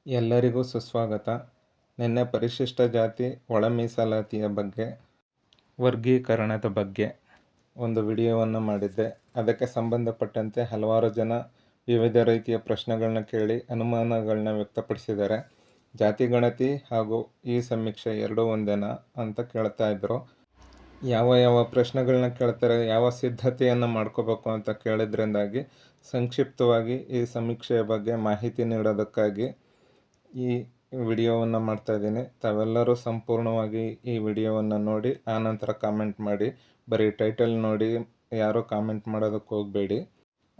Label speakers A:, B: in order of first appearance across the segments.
A: ಎಲ್ಲರಿಗೂ ಸುಸ್ವಾಗತ. ನಿನ್ನೆ ಪರಿಶಿಷ್ಟ ಜಾತಿ ಒಳ ಮೀಸಲಾತಿಯ ಬಗ್ಗೆ, ವರ್ಗೀಕರಣದ ಬಗ್ಗೆ ಒಂದು ವಿಡಿಯೋವನ್ನು ಮಾಡಿದ್ದೆ. ಅದಕ್ಕೆ ಸಂಬಂಧಪಟ್ಟಂತೆ ಹಲವಾರು ಜನ ವಿವಿಧ ರೀತಿಯ ಪ್ರಶ್ನೆಗಳನ್ನ ಕೇಳಿ ಅನುಮಾನಗಳನ್ನ ವ್ಯಕ್ತಪಡಿಸಿದ್ದಾರೆ. ಜಾತಿ ಗಣತಿ ಹಾಗೂ ಈ ಸಮೀಕ್ಷೆ ಎರಡೂ ಒಂದೇನಾ ಅಂತ ಕೇಳ್ತಾ ಇದ್ರು. ಯಾವ ಪ್ರಶ್ನೆಗಳನ್ನ ಕೇಳ್ತಾರೆ, ಯಾವ ಸಿದ್ಧತೆಯನ್ನು ಮಾಡ್ಕೋಬೇಕು ಅಂತ ಕೇಳಿದ್ರಿಂದಾಗಿ ಸಂಕ್ಷಿಪ್ತವಾಗಿ ಈ ಸಮೀಕ್ಷೆಯ ಬಗ್ಗೆ ಮಾಹಿತಿ ನೀಡೋದಕ್ಕಾಗಿ ಈ ವಿಡಿಯೋವನ್ನು ಮಾಡ್ತಾ ಇದ್ದೀನಿ. ತಾವೆಲ್ಲರೂ ಸಂಪೂರ್ಣವಾಗಿ ಈ ವಿಡಿಯೋವನ್ನು ನೋಡಿ ಆನಂತರ ಕಾಮೆಂಟ್ ಮಾಡಿ. ಬರೀ ಟೈಟಲ್ ನೋಡಿ ಯಾರೂ ಕಾಮೆಂಟ್ ಮಾಡೋದಕ್ಕೆ ಹೋಗಬೇಡಿ.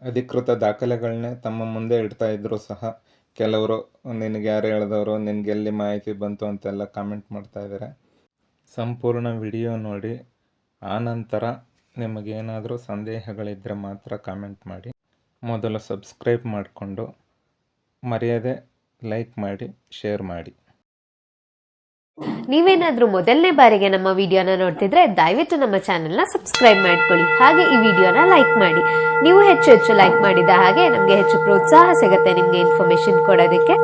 A: ಅಧಿಕೃತ ದಾಖಲೆಗಳನ್ನೇ ತಮ್ಮ ಮುಂದೆ ಇಡ್ತಾ ಇದ್ರು ಸಹ ಕೆಲವರು ನಿನಗೆ ಯಾರು ಹೇಳಿದವರು, ನಿನಗೆಲ್ಲಿ ಮಾಹಿತಿ ಬಂತು ಅಂತೆಲ್ಲ ಕಾಮೆಂಟ್ ಮಾಡ್ತಾ ಇದ್ದಾರೆ. ಸಂಪೂರ್ಣ ವಿಡಿಯೋ ನೋಡಿ ಆನಂತರ ನಿಮಗೇನಾದರೂ ಸಂದೇಹಗಳಿದ್ದರೆ ಮಾತ್ರ ಕಾಮೆಂಟ್ ಮಾಡಿ. ಮೊದಲು ಸಬ್ಸ್ಕ್ರೈಬ್ ಮಾಡಿಕೊಂಡು ಮರೆಯದೆ ಲೈಕ್ ಮಾಡಿ, ಶೇರ್ ಮಾಡಿ.
B: ನೀವೇನಾದ್ರೂ ಮೊದಲನೇ ಬಾರಿಗೆ ನಮ್ಮ ವಿಡಿಯೋನ ನೋಡ್ತಿದ್ರೆ ದಯವಿಟ್ಟು ನಮ್ಮ ಚಾನೆಲ್ನ ಸಬ್ಸ್ಕ್ರೈಬ್ ಮಾಡ್ಕೊಳ್ಳಿ. ಹಾಗೆ ಈ ವಿಡಿಯೋನ ಲೈಕ್ ಮಾಡಿ. ನೀವು ಹೆಚ್ಚು ಲೈಕ್ ಮಾಡಿದ ಹಾಗೆ ನಮಗೆ ಹೆಚ್ಚು ಪ್ರೋತ್ಸಾಹ ಸಿಗುತ್ತೆ ನಿಮಗೆ ಇನ್ಫಾರ್ಮೇಶನ್ ಕೊಡೋದಕ್ಕೆ.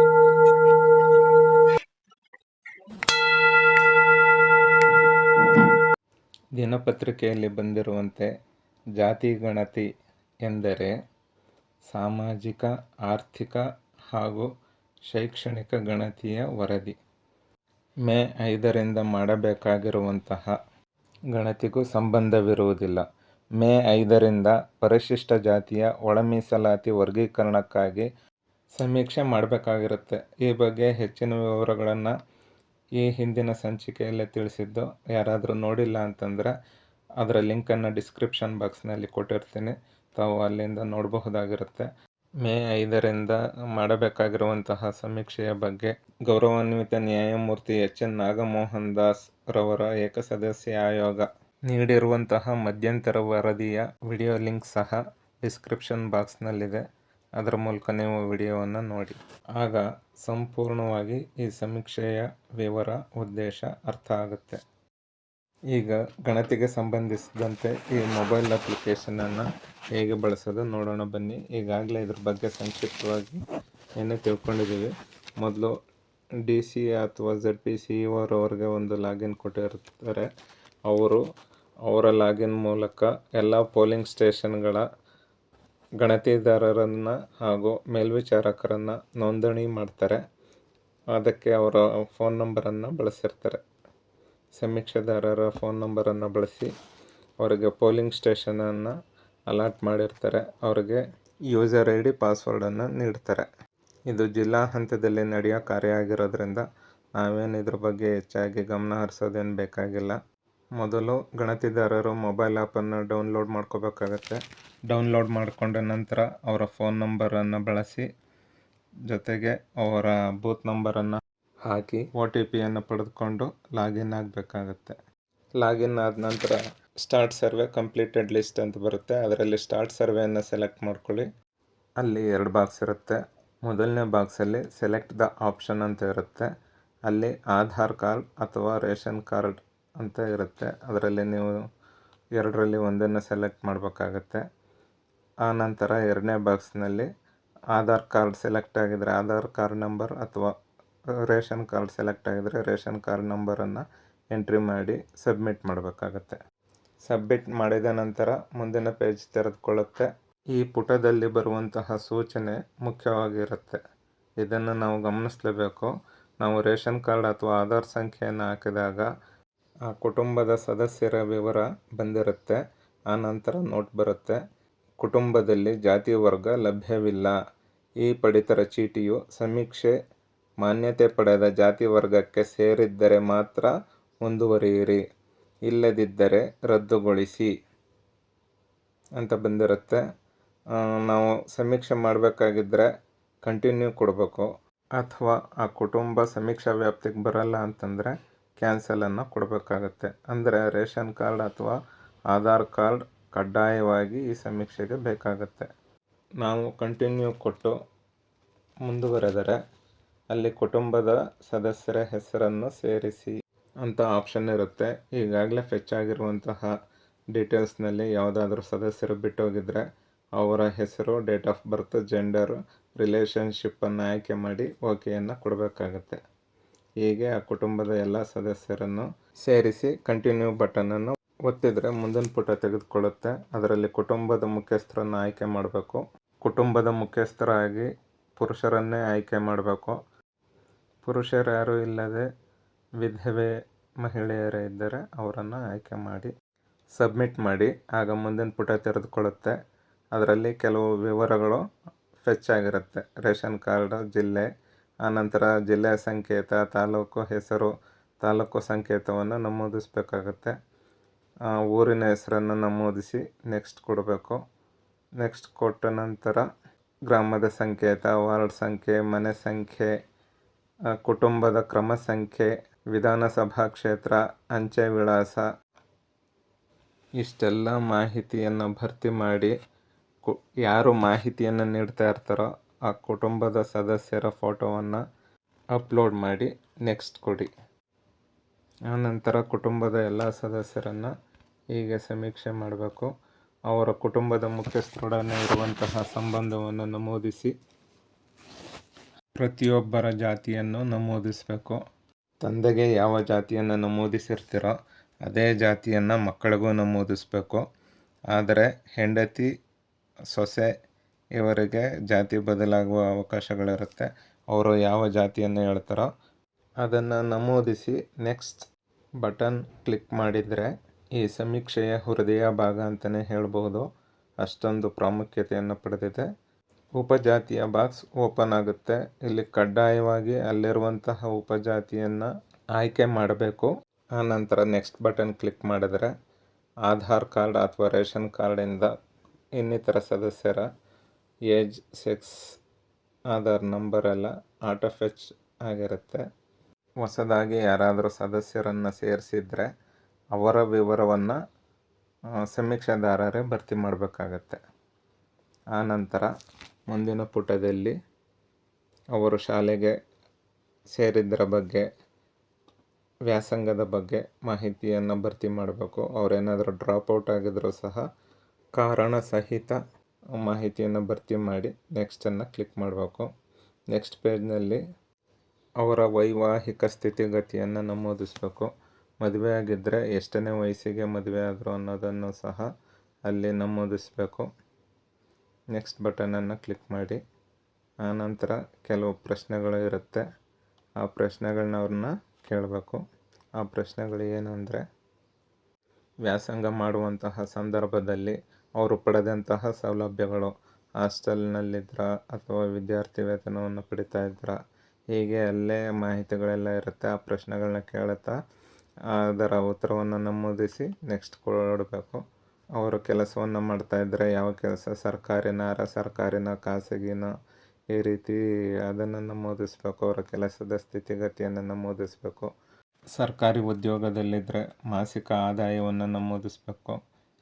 A: ದಿನಪತ್ರಿಕೆಯಲ್ಲಿ ಬಂದಿರುವಂತೆ ಜಾತಿ ಗಣತಿ ಎಂದರೆ ಸಾಮಾಜಿಕ, ಆರ್ಥಿಕ ಹಾಗೂ ಶೈಕ್ಷಣಿಕ ಗಣತಿಯ ವರದಿ. ಮೇ 5ರಿಂದ ಮಾಡಬೇಕಾಗಿರುವಂತಹ ಗಣತಿಗೂ ಸಂಬಂಧವಿರುವುದಿಲ್ಲ. ಮೇ 5ರಿಂದ ಪರಿಶಿಷ್ಟ ಜಾತಿಯ ಒಳ ಮೀಸಲಾತಿ ವರ್ಗೀಕರಣಕ್ಕಾಗಿ ಸಮೀಕ್ಷೆ ಮಾಡಬೇಕಾಗಿರುತ್ತೆ. ಈ ಬಗ್ಗೆ ಹೆಚ್ಚಿನ ವಿವರಗಳನ್ನು ಈ ಹಿಂದಿನ ಸಂಚಿಕೆಯಲ್ಲೇ ತಿಳಿಸಿದ್ದು. ಯಾರಾದರೂ ನೋಡಿಲ್ಲ ಅಂತಂದರೆ ಅದರ ಲಿಂಕನ್ನು ಡಿಸ್ಕ್ರಿಪ್ಷನ್ ಬಾಕ್ಸ್ನಲ್ಲಿ ಕೊಟ್ಟಿರ್ತೀನಿ, ತಾವು ಅಲ್ಲಿಂದ ನೋಡಬಹುದಾಗಿರುತ್ತೆ. ಮೇ 5ರಿಂದ ಮಾಡಬೇಕಾಗಿರುವಂತಹ ಸಮೀಕ್ಷೆಯ ಬಗ್ಗೆ ಗೌರವಾನ್ವಿತ ನ್ಯಾಯಮೂರ್ತಿ ಎಚ್.ಎನ್. ನಾಗಮೋಹನ್ ದಾಸ್ ರವರ ಏಕಸದಸ್ಯ ಆಯೋಗ ನೀಡಿರುವಂತಹ ಮಧ್ಯಂತರ ವರದಿಯ ವಿಡಿಯೋ ಲಿಂಕ್ ಸಹ ಡಿಸ್ಕ್ರಿಪ್ಷನ್ ಬಾಕ್ಸ್ನಲ್ಲಿದೆ. ಅದರ ಮೂಲಕ ನೀವು ವಿಡಿಯೋವನ್ನು ನೋಡಿ. ಆಗ ಸಂಪೂರ್ಣವಾಗಿ ಈ ಸಮೀಕ್ಷೆಯ ವಿವರ, ಉದ್ದೇಶ ಅರ್ಥ ಆಗುತ್ತೆ. ಈಗ ಗಣತಿಗೆ ಸಂಬಂಧಿಸಿದಂತೆ ಈ ಮೊಬೈಲ್ ಅಪ್ಲಿಕೇಶನನ್ನು ಹೇಗೆ ಬಳಸೋದು ನೋಡೋಣ ಬನ್ನಿ. ಈಗಾಗಲೇ ಇದ್ರ ಬಗ್ಗೆ ಸಂಕ್ಷಿಪ್ತವಾಗಿ ಏನೇ ತಿಳ್ಕೊಂಡಿದ್ದೀವಿ. ಮೊದಲು DC ಅಥವಾ ZPCEO ರವರಿಗೆ ಒಂದು ಲಾಗಿನ್ ಕೊಟ್ಟಿರ್ತಾರೆ. ಅವರ ಲಾಗಿನ್ ಮೂಲಕ ಎಲ್ಲ ಪೋಲಿಂಗ್ ಸ್ಟೇಷನ್ಗಳ ಗಣತಿದಾರರನ್ನು ಹಾಗೂ ಮೇಲ್ವಿಚಾರಕರನ್ನು ನೋಂದಣಿ ಮಾಡ್ತಾರೆ. ಅದಕ್ಕೆ ಅವರ ಫೋನ್ ನಂಬರನ್ನು ಬಳಸಿರ್ತಾರೆ. ಸಮೀಕ್ಷೆದಾರರ ಫೋನ್ ನಂಬರನ್ನು ಬಳಸಿ ಅವರಿಗೆ ಪೋಲಿಂಗ್ ಸ್ಟೇಷನನ್ನು ಅಲಾಟ್ ಮಾಡಿರ್ತಾರೆ. ಅವರಿಗೆ ಯೂಸರ್ ID, ಪಾಸ್ವರ್ಡನ್ನು ನೀಡ್ತಾರೆ. ಇದು ಜಿಲ್ಲಾ ಹಂತದಲ್ಲಿ ನಡೆಯೋ ಕಾರ್ಯ ಆಗಿರೋದ್ರಿಂದ ನಾವೇನು ಇದ್ರ ಬಗ್ಗೆ ಹೆಚ್ಚಾಗಿ ಗಮನ ಹರಿಸೋದೇನು ಬೇಕಾಗಿಲ್ಲ. ಮೊದಲು ಗಣತಿದಾರರು ಮೊಬೈಲ್ ಆ್ಯಪನ್ನು ಡೌನ್ಲೋಡ್ ಮಾಡ್ಕೋಬೇಕಾಗತ್ತೆ. ಡೌನ್ಲೋಡ್ ಮಾಡಿಕೊಂಡ ನಂತರ ಅವರ ಫೋನ್ ನಂಬರನ್ನು ಬಳಸಿ, ಜೊತೆಗೆ ಅವರ ಬೂತ್ ನಂಬರನ್ನು ಹಾಕಿ OTPಯನ್ನು ಪಡೆದುಕೊಂಡು ಲಾಗಿನ್ ಆಗಬೇಕಾಗತ್ತೆ. ಲಾಗಿನ್ ಆದ ನಂತರ ಸ್ಟಾರ್ಟ್ ಸರ್ವೆ ಕಂಪ್ಲೀಟೆಡ್ ಲಿಸ್ಟ್ ಅಂತ ಬರುತ್ತೆ. ಅದರಲ್ಲಿ ಸ್ಟಾರ್ಟ್ ಸರ್ವೆಯನ್ನು ಸೆಲೆಕ್ಟ್ ಮಾಡ್ಕೊಳ್ಳಿ. ಅಲ್ಲಿ 2 ಬಾಕ್ಸ್ ಇರುತ್ತೆ. ಮೊದಲನೇ ಬಾಕ್ಸಲ್ಲಿ ಸೆಲೆಕ್ಟ್ ದ ಆಪ್ಷನ್ ಅಂತ ಇರುತ್ತೆ. ಅಲ್ಲಿ ಆಧಾರ್ ಕಾರ್ಡ್ ಅಥವಾ ರೇಷನ್ ಕಾರ್ಡ್ ಅಂತ ಇರುತ್ತೆ. ಅದರಲ್ಲಿ ನೀವು 2ರಲ್ಲಿ ಒಂದನ್ನು ಸೆಲೆಕ್ಟ್ ಮಾಡಬೇಕಾಗತ್ತೆ. ಆ ನಂತರ 2ನೇ ಬಾಕ್ಸ್ನಲ್ಲಿ ಆಧಾರ್ ಕಾರ್ಡ್ ಸೆಲೆಕ್ಟ್ ಆಗಿದರೆ ಆಧಾರ್ ಕಾರ್ಡ್ ನಂಬರ್ ಅಥವಾ ರೇಷನ್ ಕಾರ್ಡ್ ಸೆಲೆಕ್ಟ್ ಆಗಿದರೆ ರೇಷನ್ ಕಾರ್ಡ್ ನಂಬರನ್ನು ಎಂಟ್ರಿ ಮಾಡಿ ಸಬ್ಮಿಟ್ ಮಾಡಬೇಕಾಗತ್ತೆ. ಸಬ್ಮಿಟ್ ಮಾಡಿದ ನಂತರ ಮುಂದಿನ ಪೇಜ್ ತೆರೆದುಕೊಳ್ಳುತ್ತೆ. ಈ ಪುಟದಲ್ಲಿ ಬರುವಂತಹ ಸೂಚನೆ ಮುಖ್ಯವಾಗಿರುತ್ತೆ. ಇದನ್ನು ನಾವು ಗಮನಿಸಲೇಬೇಕು. ನಾವು ರೇಷನ್ ಕಾರ್ಡ್ ಅಥವಾ ಆಧಾರ್ ಸಂಖ್ಯೆಯನ್ನು ಹಾಕಿದಾಗ ಆ ಕುಟುಂಬದ ಸದಸ್ಯರ ವಿವರ ಬಂದಿರುತ್ತೆ. ಆ ನಂತರ ನೋಟ್ ಬರುತ್ತೆ, ಕುಟುಂಬದಲ್ಲಿ ಜಾತಿ ವರ್ಗ ಲಭ್ಯವಿಲ್ಲ. ಈ ಪಡಿತರ ಚೀಟಿಯು ಸಮೀಕ್ಷೆ ಮಾನ್ಯತೆ ಪಡೆದ ಜಾತಿ ವರ್ಗಕ್ಕೆ ಸೇರಿದ್ದರೆ ಮಾತ್ರ ಮುಂದುವರಿಯಿರಿ, ಇಲ್ಲದಿದ್ದರೆ ರದ್ದುಗೊಳಿಸಿ ಅಂತ ಬಂದಿರುತ್ತೆ. ನಾವು ಸಮೀಕ್ಷೆ ಮಾಡಬೇಕಾಗಿದ್ದರೆ ಕಂಟಿನ್ಯೂ ಕೊಡಬೇಕು, ಅಥವಾ ಆ ಕುಟುಂಬ ಸಮೀಕ್ಷಾ ವ್ಯಾಪ್ತಿಗೆ ಬರಲ್ಲ ಅಂತಂದರೆ ಕ್ಯಾನ್ಸಲನ್ನು ಕೊಡಬೇಕಾಗತ್ತೆ. ಅಂದರೆ ರೇಷನ್ ಕಾರ್ಡ್ ಅಥವಾ ಆಧಾರ್ ಕಾರ್ಡ್ ಕಡ್ಡಾಯವಾಗಿ ಈ ಸಮೀಕ್ಷೆಗೆ ಬೇಕಾಗತ್ತೆ. ನಾವು ಕಂಟಿನ್ಯೂ ಕೊಟ್ಟು ಮುಂದುವರೆದರೆ ಅಲ್ಲಿ ಕುಟುಂಬದ ಸದಸ್ಯರ ಹೆಸರನ್ನು ಸೇರಿಸಿ ಅಂತ ಆಪ್ಷನ್ ಇರುತ್ತೆ. ಈಗಾಗಲೇ ಫೆಚ್ ಆಗಿರುವಂತಹ ಡೀಟೇಲ್ಸ್ನಲ್ಲಿ ಯಾವುದಾದ್ರೂ ಸದಸ್ಯರು ಬಿಟ್ಟೋಗಿದ್ರೆ ಅವರ ಹೆಸರು, ಡೇಟ್ ಆಫ್ ಬರ್ತ್, ಜೆಂಡರ್ ರಿಲೇಷನ್ಶಿಪ್ಪನ್ನು ಆಯ್ಕೆ ಮಾಡಿ ಓಕೆಯನ್ನು ಕೊಡಬೇಕಾಗತ್ತೆ. ಹೀಗೆ ಆ ಕುಟುಂಬದ ಎಲ್ಲ ಸದಸ್ಯರನ್ನು ಸೇರಿಸಿ ಕಂಟಿನ್ಯೂ ಬಟನನ್ನು ಒತ್ತಿದರೆ ಮುಂದಿನ ಪುಟ ತೆಗೆದುಕೊಳ್ಳುತ್ತೆ. ಅದರಲ್ಲಿ ಕುಟುಂಬದ ಮುಖ್ಯಸ್ಥರನ್ನು ಆಯ್ಕೆ ಮಾಡಬೇಕು. ಕುಟುಂಬದ ಮುಖ್ಯಸ್ಥರಾಗಿ ಪುರುಷರನ್ನೇ ಆಯ್ಕೆ ಮಾಡಬೇಕು. ಪುರುಷರು ಯಾರೂ ಇಲ್ಲದೆ ವಿಧವೆ ಮಹಿಳೆಯರೇ ಇದ್ದರೆ ಅವರನ್ನು ಆಯ್ಕೆ ಮಾಡಿ ಸಬ್ಮಿಟ್ ಮಾಡಿ. ಆಗ ಮುಂದಿನ ಪುಟ ತೆರೆದುಕೊಳ್ಳುತ್ತೆ. ಅದರಲ್ಲಿ ಕೆಲವು ವಿವರಗಳು ಫೆಚ್ ಆಗಿರುತ್ತೆ. ರೇಷನ್ ಕಾರ್ಡ್, ಜಿಲ್ಲೆ, ಆನಂತರ ಜಿಲ್ಲೆಯ ಸಂಕೇತ, ತಾಲೂಕು ಹೆಸರು, ತಾಲೂಕು ಸಂಕೇತವನ್ನು ನಮೂದಿಸಬೇಕಾಗತ್ತೆ. ಊರಿನ ಹೆಸರನ್ನು ನಮೂದಿಸಿ ನೆಕ್ಸ್ಟ್ ಕೊಡಬೇಕು. ನೆಕ್ಸ್ಟ್ ಕೊಟ್ಟ ನಂತರ ಗ್ರಾಮದ ಸಂಕೇತ, ವಾರ್ಡ್ ಸಂಖ್ಯೆ, ಮನೆ ಸಂಖ್ಯೆ, ಕುಟುಂಬದ ಕ್ರಮ ಸಂಖ್ಯೆ, ವಿಧಾನಸಭಾ ಕ್ಷೇತ್ರ, ಅಂಚೆ ವಿಳಾಸ ಇಷ್ಟೆಲ್ಲ ಮಾಹಿತಿಯನ್ನು ಭರ್ತಿ ಮಾಡಿ ಯಾರು ಮಾಹಿತಿಯನ್ನು ನೀಡ್ತಾ ಇರ್ತಾರೋ ಆ ಕುಟುಂಬದ ಸದಸ್ಯರ ಫೋಟೋವನ್ನು ಅಪ್ಲೋಡ್ ಮಾಡಿ ನೆಕ್ಸ್ಟ್ ಕೊಡಿ. ಆನಂತರ ಕುಟುಂಬದ ಎಲ್ಲ ಸದಸ್ಯರನ್ನು ಹೀಗೆ ಸಮೀಕ್ಷೆ ಮಾಡಬೇಕು. ಅವರ ಕುಟುಂಬದ ಮುಖ್ಯಸ್ಥರೊಡನೆ ಇರುವಂತಹ ಸಂಬಂಧವನ್ನು ನಮೂದಿಸಿ ಪ್ರತಿಯೊಬ್ಬರ ಜಾತಿಯನ್ನು ನಮೂದಿಸಬೇಕು. ತಂದೆಗೆ ಯಾವ ಜಾತಿಯನ್ನು ನಮೂದಿಸಿರ್ತೀರೋ ಅದೇ ಜಾತಿಯನ್ನು ಮಕ್ಕಳಿಗೂ ನಮೂದಿಸಬೇಕು. ಆದರೆ ಹೆಂಡತಿ, ಸೊಸೆ ಇವರಿಗೆ ಜಾತಿ ಬದಲಾಗುವ ಅವಕಾಶಗಳಿರುತ್ತೆ. ಅವರು ಯಾವ ಜಾತಿಯನ್ನು ಹೇಳ್ತಾರೋ ಅದನ್ನು ನಮೂದಿಸಿ ನೆಕ್ಸ್ಟ್ ಬಟನ್ ಕ್ಲಿಕ್ ಮಾಡಿದರೆ ಈ ಸಮೀಕ್ಷೆಯ ಹೃದಯ ಭಾಗ ಅಂತಲೇ ಹೇಳ್ಬೋದು. ಅಷ್ಟೊಂದು ಪ್ರಾಮುಖ್ಯತೆಯನ್ನು ಪಡೆದಿದೆ. ಉಪಜಾತಿಯ ಬಾಕ್ಸ್ ಓಪನ್ ಆಗುತ್ತೆ. ಇಲ್ಲಿ ಕಡ್ಡಾಯವಾಗಿ ಅಲ್ಲಿರುವಂತಹ ಉಪಜಾತಿಯನ್ನು ಆಯ್ಕೆ ಮಾಡಬೇಕು. ಆನಂತರ ನೆಕ್ಸ್ಟ್ ಬಟನ್ ಕ್ಲಿಕ್ ಮಾಡಿದರೆ ಆಧಾರ್ ಕಾರ್ಡ್ ಅಥವಾ ರೇಷನ್ ಕಾರ್ಡಿಂದ ಇನ್ನಿತರ ಸದಸ್ಯರ ಏಜ್, ಸೆಕ್ಸ್, ಆಧಾರ್ ನಂಬರ್ ಎಲ್ಲ ಆಟೋ ಫೆಚ್ ಆಗಿರುತ್ತೆ. ಹೊಸದಾಗಿ ಯಾರಾದರೂ ಸದಸ್ಯರನ್ನು ಸೇರಿಸಿದರೆ ಅವರ ವಿವರವನ್ನು ಸಮೀಕ್ಷೆದಾರರೇ ಭರ್ತಿ ಮಾಡಬೇಕಾಗತ್ತೆ. ಆನಂತರ ಮುಂದಿನ ಪುಟದಲ್ಲಿ ಅವರು ಶಾಲೆಗೆ ಸೇರಿದ್ದರ ಬಗ್ಗೆ, ವ್ಯಾಸಂಗದ ಬಗ್ಗೆ ಮಾಹಿತಿಯನ್ನು ಭರ್ತಿ ಮಾಡಬೇಕು. ಅವರೇನಾದರೂ ಡ್ರಾಪ್ಔಟ್ ಆಗಿದ್ದರೂ ಸಹ ಕಾರಣ ಸಹಿತ ಮಾಹಿತಿಯನ್ನು ಭರ್ತಿ ಮಾಡಿ ನೆಕ್ಸ್ಟನ್ನು ಕ್ಲಿಕ್ ಮಾಡಬೇಕು. ನೆಕ್ಸ್ಟ್ ಪೇಜ್ನಲ್ಲಿ ಅವರ ವೈವಾಹಿಕ ಸ್ಥಿತಿಗತಿಯನ್ನು ನಮೂದಿಸಬೇಕು. ಮದುವೆ ಆಗಿದ್ದರೆ ಎಷ್ಟನೇ ವಯಸ್ಸಿಗೆ ಮದುವೆ ಆದರು ಅನ್ನೋದನ್ನು ಸಹ ಅಲ್ಲಿ ನಮೂದಿಸಬೇಕು. ನೆಕ್ಸ್ಟ್ ಬಟನನ್ನು ಕ್ಲಿಕ್ ಮಾಡಿ. ಆನಂತರ ಕೆಲವು ಪ್ರಶ್ನೆಗಳು ಇರುತ್ತೆ. ಆ ಪ್ರಶ್ನೆಗಳನ್ನ ಅವ್ರನ್ನ ಕೇಳಬೇಕು. ಆ ಪ್ರಶ್ನೆಗಳು ಏನಂದರೆ, ವ್ಯಾಸಂಗ ಮಾಡುವಂತಹ ಸಂದರ್ಭದಲ್ಲಿ ಅವರು ಪಡೆದಂತಹ ಸೌಲಭ್ಯಗಳು, ಹಾಸ್ಟೆಲ್ನಲ್ಲಿದ್ದರೆ ಅಥವಾ ವಿದ್ಯಾರ್ಥಿ ವೇತನವನ್ನು ಪಡಿತಾ ಇದ್ದರೆ, ಹೀಗೆ ಅಲ್ಲೇ ಮಾಹಿತಿಗಳೆಲ್ಲ ಇರುತ್ತೆ. ಆ ಪ್ರಶ್ನೆಗಳನ್ನ ಕೇಳುತ್ತಾ ಅದರ ಉತ್ತರವನ್ನು ನಮೂದಿಸಿ ನೆಕ್ಸ್ಟ್ ಕೊಡಬೇಕು. ಅವರು ಕೆಲಸವನ್ನು ಮಾಡ್ತಾಯಿದ್ರೆ ಯಾವ ಕೆಲಸ, ಸರ್ಕಾರಿನ, ಅರೆ ಸರ್ಕಾರಿನ, ಖಾಸಗಿನ, ಈ ರೀತಿ ಅದನ್ನು ನಮೂದಿಸಬೇಕು. ಅವರ ಕೆಲಸದ ಸ್ಥಿತಿಗತಿಯನ್ನು ನಮೂದಿಸಬೇಕು. ಸರ್ಕಾರಿ ಉದ್ಯೋಗದಲ್ಲಿದ್ದರೆ ಮಾಸಿಕ ಆದಾಯವನ್ನು ನಮೂದಿಸಬೇಕು.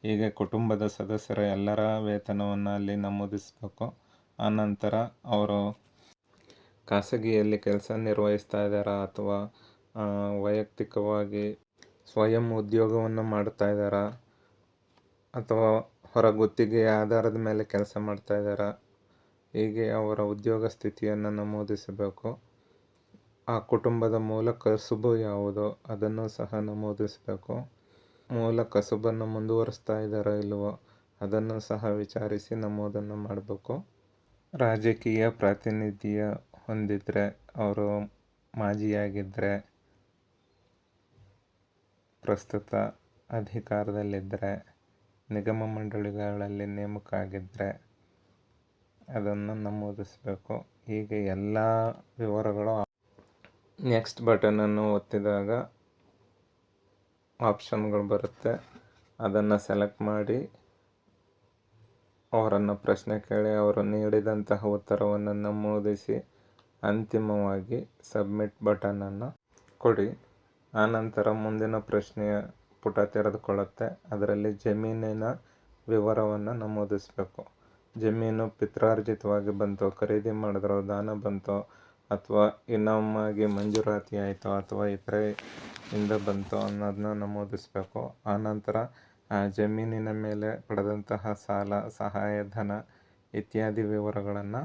A: ಹೀಗೆ ಕುಟುಂಬದ ಸದಸ್ಯರ ಎಲ್ಲರ ವೇತನವನ್ನು ಅಲ್ಲಿ ನಮೂದಿಸಬೇಕು. ಆನಂತರ ಅವರು ಖಾಸಗಿಯಲ್ಲಿ ಕೆಲಸ ನಿರ್ವಹಿಸ್ತಾ ಇದ್ದಾರಾ ಅಥವಾ ವೈಯಕ್ತಿಕವಾಗಿ ಸ್ವಯಂ ಉದ್ಯೋಗವನ್ನು ಮಾಡ್ತಾ ಇದ್ದಾರಾ ಅಥವಾ ಹೊರಗುತ್ತಿಗೆಯ ಆಧಾರದ ಮೇಲೆ ಕೆಲಸ ಮಾಡ್ತಾ ಇದ್ದಾರಾ, ಹೀಗೆ ಅವರ ಉದ್ಯೋಗ ಸ್ಥಿತಿಯನ್ನು ನಮೂದಿಸಬೇಕು. ಆ ಕುಟುಂಬದ ಮೂಲ ಕಸುಬು ಯಾವುದು ಅದನ್ನು ಸಹ ನಮೂದಿಸಬೇಕು. ಮೂಲ ಕಸುಬನ್ನು ಮುಂದುವರಿಸ್ತಾ ಇದ್ದಾರೋ ಇಲ್ಲವೋ ಅದನ್ನು ಸಹ ವಿಚಾರಿಸಿ ನಮೂದನ್ನು ಮಾಡಬೇಕು. ರಾಜಕೀಯ ಪ್ರಾತಿನಿಧ್ಯ ಹೊಂದಿದರೆ, ಅವರು ಮಾಜಿಯಾಗಿದ್ದರೆ, ಪ್ರಸ್ತುತ ಅಧಿಕಾರದಲ್ಲಿದ್ದರೆ, ನಿಗಮ ಮಂಡಳಿಗಳಲ್ಲಿ ನೇಮಕ ಆಗಿದ್ದರೆ ಅದನ್ನು ನಮೂದಿಸಬೇಕು. ಹೀಗೆ ಎಲ್ಲ ವಿವರಗಳು ನೆಕ್ಸ್ಟ್ ಬಟನನ್ನು ಒತ್ತಿದಾಗ ಆಪ್ಷನ್ಗಳು ಬರುತ್ತೆ. ಅದನ್ನು ಸೆಲೆಕ್ಟ್ ಮಾಡಿ ಅವರನ್ನು ಪ್ರಶ್ನೆ ಕೇಳಿ ಅವರು ನೀಡಿದಂತಹ ಉತ್ತರವನ್ನು ನಮೂದಿಸಿ ಅಂತಿಮವಾಗಿ ಸಬ್ಮಿಟ್ ಬಟನನ್ನು ಕೊಡಿ. ಆನಂತರ ಮುಂದಿನ ಪ್ರಶ್ನೆಯ ಪುಟ ತೆರೆದುಕೊಳ್ಳುತ್ತೆ. ಅದರಲ್ಲಿ ಜಮೀನಿನ ವಿವರವನ್ನು ನಮೂದಿಸಬೇಕು. ಜಮೀನು ಪಿತ್ರಾರ್ಜಿತವಾಗಿ ಬಂತೋ, ಖರೀದಿ ಮಾಡಿದ್ರೋ, ದಾನ ಬಂತೋ, ಅಥವಾ ಇನಾಮಾಗಿ ಮಂಜೂರಾತಿ ಆಯಿತೋ ಅಥವಾ ಇತರೆಯಿಂದ ಬಂತೋ ಅನ್ನೋದನ್ನ ನಮೂದಿಸಬೇಕು. ಆನಂತರ ಆ ಜಮೀನಿನ ಮೇಲೆ ಪಡೆದಂತಹ ಸಾಲ, ಸಹಾಯಧನ ಇತ್ಯಾದಿ ವಿವರಗಳನ್ನು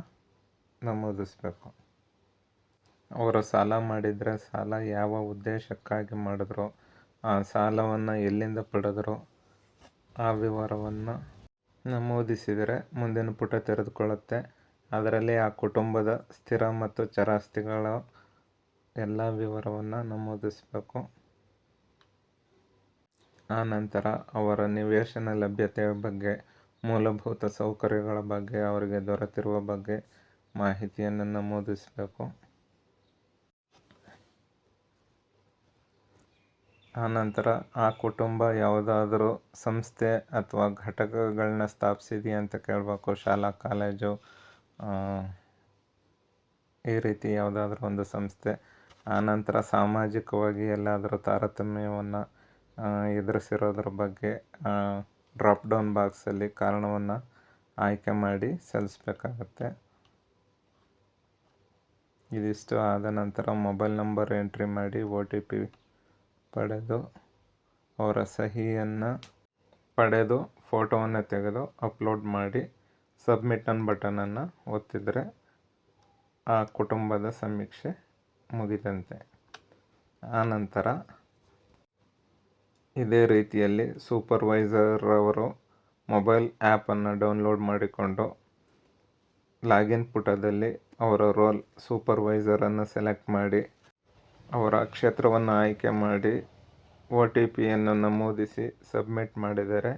A: ನಮೂದಿಸಬೇಕು. ಅವರು ಸಾಲ ಮಾಡಿದರೆ ಸಾಲ ಯಾವ ಉದ್ದೇಶಕ್ಕಾಗಿ ಮಾಡಿದ್ರು, ಆ ಸಾಲವನ್ನು ಎಲ್ಲಿಂದ ಪಡೆದ್ರು ಆ ವಿವರವನ್ನು ನಮೂದಿಸಿದರೆ ಮುಂದಿನ ಪುಟ ತೆರೆದುಕೊಳ್ಳುತ್ತೆ. ಅದರಲ್ಲಿ ಆ ಕುಟುಂಬದ ಸ್ಥಿರ ಮತ್ತು ಚರಾಸ್ತಿಗಳ ಎಲ್ಲ ವಿವರವನ್ನು ನಮೂದಿಸಬೇಕು. ಆನಂತರ ಅವರ ನಿವೇಶನ ಲಭ್ಯತೆಯ ಬಗ್ಗೆ, ಮೂಲಭೂತ ಸೌಕರ್ಯಗಳ ಬಗ್ಗೆ, ಅವರಿಗೆ ದೊರೆತಿರುವ ಬಗ್ಗೆ ಮಾಹಿತಿಯನ್ನು ನಮೂದಿಸಬೇಕು. ಆನಂತರ ಆ ಕುಟುಂಬ ಯಾವುದಾದ್ರೂ ಸಂಸ್ಥೆ ಅಥವಾ ಘಟಕಗಳನ್ನ ಸ್ಥಾಪಿಸಿದೆಯಾ ಅಂತ ಕೇಳಬೇಕು. ಶಾಲಾ, ಕಾಲೇಜು, ಈ ರೀತಿ ಯಾವುದಾದ್ರೂ ಒಂದು ಸಂಸ್ಥೆ. ಆನಂತರ ಸಾಮಾಜಿಕವಾಗಿ ಎಲ್ಲಾದರೂ ತಾರತಮ್ಯವನ್ನು ಎದುರಿಸಿರೋದ್ರ ಬಗ್ಗೆ ಡ್ರಾಪ್ ಡೌನ್ ಬಾಕ್ಸಲ್ಲಿ ಕಾರಣವನ್ನು ಆಯ್ಕೆ ಮಾಡಿ ಸಲ್ಲಿಸಬೇಕಾಗತ್ತೆ. ಇದಿಷ್ಟು ಆದ ನಂತರ ಮೊಬೈಲ್ ನಂಬರ್ ಎಂಟ್ರಿ ಮಾಡಿ OTP ಪಡೆದು ಅವರ ಸಹಿಯನ್ನು ಪಡೆದು ಫೋಟೋವನ್ನು ತೆಗೆದು ಅಪ್ಲೋಡ್ ಮಾಡಿ ಸಬ್ಮಿಟ್ ಅನ್ನೋ ಬಟನನ್ನು ಒತ್ತಿದರೆ ಆ ಕುಟುಂಬದ ಸಮೀಕ್ಷೆ ಮುಗಿದಂತೆ. ಆನಂತರ ಇದೇ ರೀತಿಯಲ್ಲಿ ಸೂಪರ್ವೈಸರ್ ಅವರು ಮೊಬೈಲ್ ಆ್ಯಪನ್ನು ಡೌನ್ಲೋಡ್ ಮಾಡಿಕೊಂಡು ಲಾಗಿನ್ ಪುಟದಲ್ಲಿ ಅವರ ರೋಲ್ ಸೂಪರ್ವೈಸರನ್ನು ಸೆಲೆಕ್ಟ್ ಮಾಡಿ ಅವರ ಕ್ಷೇತ್ರವನ್ನು ಆಯ್ಕೆ ಮಾಡಿ OTPಯನ್ನು ನಮೂದಿಸಿ ಸಬ್ಮಿಟ್ ಮಾಡಿದರೆ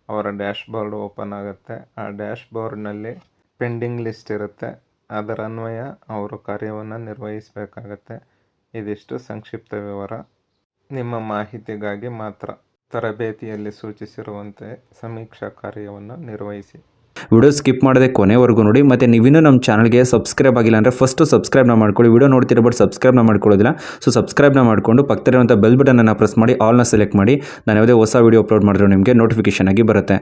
A: ಅವರ ಡ್ಯಾಶ್ಬೋರ್ಡ್ ಓಪನ್ ಆಗುತ್ತೆ. ಆ ಡ್ಯಾಶ್ಬೋರ್ಡ್ನಲ್ಲಿ ಪೆಂಡಿಂಗ್ ಲಿಸ್ಟ್ ಇರುತ್ತೆ. ಅದರ ಅನ್ವಯ ಅವರು ಕಾರ್ಯವನ್ನು ನಿರ್ವಹಿಸಬೇಕಾಗತ್ತೆ. ಇದಿಷ್ಟು ಸಂಕ್ಷಿಪ್ತ ವಿವರ. ನಿಮ್ಮ ಮಾಹಿತಿಗಾಗಿ ಮಾತ್ರ ತರಬೇತಿಯಲ್ಲಿ ಸೂಚಿಸಿರುವಂತೆ ಸಮೀಕ್ಷಾ ಕಾರ್ಯವನ್ನು ನಿರ್ವಹಿಸಿ.
C: ವಿಡಿಯೋ ಸ್ಕಿಪ್ ಮಾಡದೆ ಕೊನೆವರೆಗೂ ನೋಡಿ. ಮತ್ತು ನೀವಿನ್ನೂ ನಮ್ಮ ಚಾನಲ್ಗೆ ಸಬ್ಸ್ಕ್ರೈಬ್ ಆಗಿಲ್ಲ ಅಂದರೆ ಫಸ್ಟು ಸಬ್ಸ್ಕ್ರೈಬ್ನ ಮಾಡ್ಕೊಳ್ಳಿ. ವಿಡಿಯೋ ನೋಡ್ತಿರೋ ಬಟ್ ಸಬ್ಸ್ಕ್ರೈಬ್ನ ಮಾಡ್ಕೊಳ್ಳೋದಿಲ್ಲ. ಸೊ ಸಬ್ಸ್ಕ್ರೈಬ್ನ ಮಾಡಿಕೊಂಡು ಪಕ್ಕದಲ್ಲಿರುವಂಥ ಬೆಲ್ ಬಟನನ್ನು ಪ್ರೆಸ್ ಮಾಡಿ ಆಲ್ನ ಸೆಲೆಕ್ಟ್ ಮಾಡಿ. ನಾನು ಯಾವುದೇ ಹೊಸ ವಿಡಿಯೋ ಅಪ್ಲೋಡ್ ಮಾಡಿದ್ರು ನಿಮಗೆ ನೋಟಿಫಿಕೇಷನ್ ಆಗಿ ಬರುತ್ತೆ.